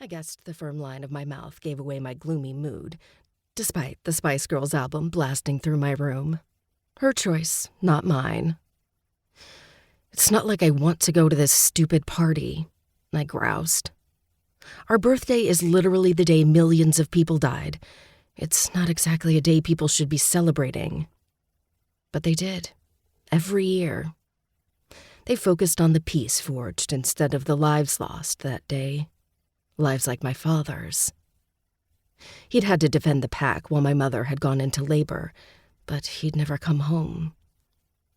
I guessed the firm line of my mouth gave away my gloomy mood, despite the Spice Girls album blasting through my room. Her choice, not mine. It's not like I want to go to this stupid party, I groused. Our birthday is literally the day millions of people died. It's not exactly a day people should be celebrating. But they did, every year. They focused on the peace forged instead of the lives lost that day. Lives like my father's. He'd had to defend the pack while my mother had gone into labor, but he'd never come home.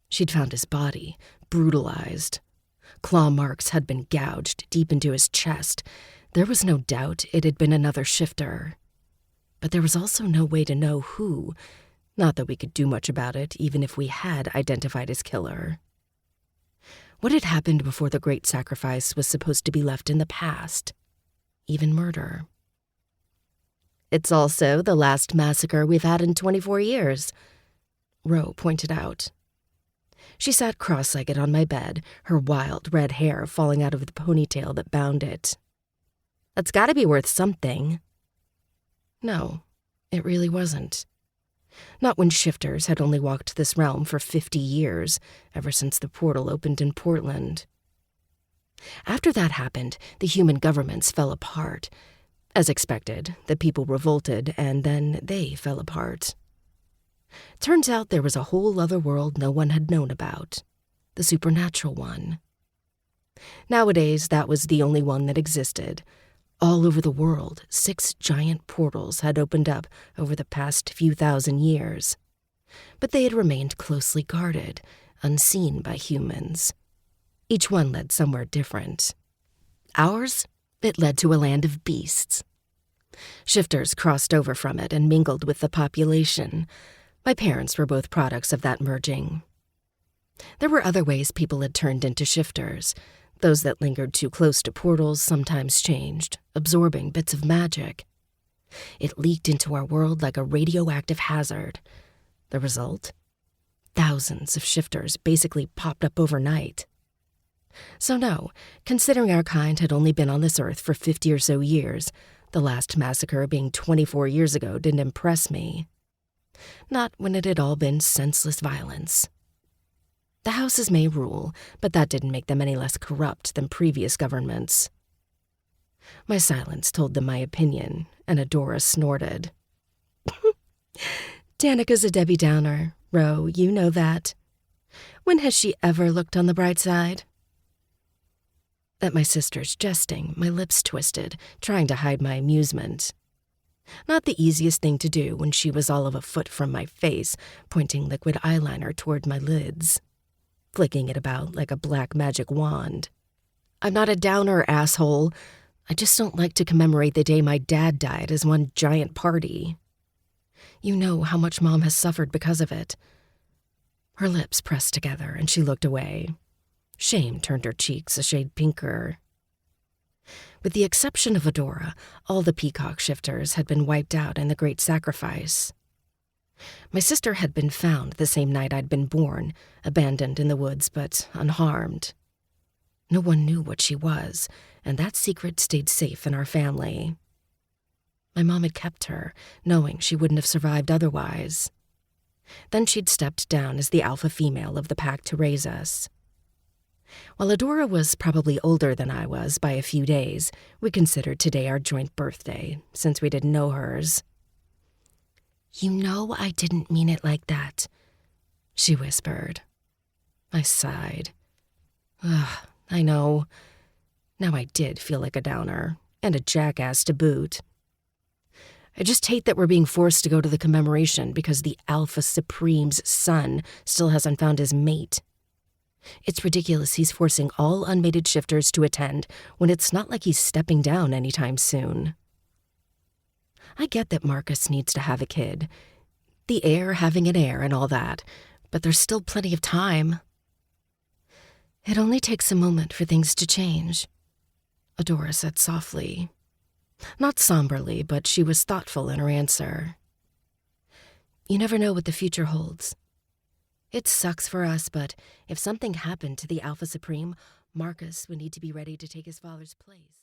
She'd found his body, brutalized. Claw marks had been gouged deep into his chest. There was no doubt it had been another shifter. But there was also no way to know who, not that we could do much about it even if we had identified his killer. What had happened before the Great Sacrifice was supposed to be left in the past, even murder. It's also the last massacre we've had in 24 years, Ro pointed out. She sat cross-legged on my bed, her wild red hair falling out of the ponytail that bound it. That's gotta be worth something. No, it really wasn't. Not when shifters had only walked this realm for 50 years, ever since the portal opened in Portland. After that happened, the human governments fell apart. As expected, the people revolted, and then they fell apart. Turns out there was a whole other world no one had known about, the supernatural one. Nowadays, that was the only one that existed. All over the world, 6 giant portals had opened up over the past few thousand years. But they had remained closely guarded, unseen by humans. Each one led somewhere different. Ours, it led to a land of beasts. Shifters crossed over from it and mingled with the population. My parents were both products of that merging. There were other ways people had turned into shifters. Those that lingered too close to portals sometimes changed, absorbing bits of magic. It leaked into our world like a radioactive hazard. The result? Thousands of shifters basically popped up overnight. So no, considering our kind had only been on this earth for 50 or so years, the last massacre being 24 years ago didn't impress me. Not when it had all been senseless violence. The houses may rule, but that didn't make them any less corrupt than previous governments. My silence told them my opinion, and Adora snorted. Danica's a Debbie Downer, Ro, you know that. When has she ever looked on the bright side? At my sister's jesting, my lips twisted, trying to hide my amusement. Not the easiest thing to do when she was all of a foot from my face, pointing liquid eyeliner toward my lids, flicking it about like a black magic wand. I'm not a downer, asshole. I just don't like to commemorate the day my dad died as one giant party. You know how much Mom has suffered because of it. Her lips pressed together and she looked away. Shame turned her cheeks a shade pinker. With the exception of Adora, all the peacock shifters had been wiped out in the Great Sacrifice. My sister had been found the same night I'd been born, abandoned in the woods but unharmed. No one knew what she was, and that secret stayed safe in our family. My mom had kept her, knowing she wouldn't have survived otherwise. Then she'd stepped down as the alpha female of the pack to raise us. While Adora was probably older than I was by a few days, we considered today our joint birthday, since we didn't know hers. You know I didn't mean it like that, she whispered. I sighed. Ugh, I know. Now I did feel like a downer, and a jackass to boot. I just hate that we're being forced to go to the commemoration because the Alpha Supreme's son still hasn't found his mate. It's ridiculous he's forcing all unmated shifters to attend when it's not like he's stepping down anytime soon. I get that Markus needs to have a kid. The heir having an heir and all that, but there's still plenty of time. It only takes a moment for things to change, Adora said softly. Not somberly, but she was thoughtful in her answer. You never know what the future holds. It sucks for us, but if something happened to the Alpha Supreme, Markus would need to be ready to take his father's place.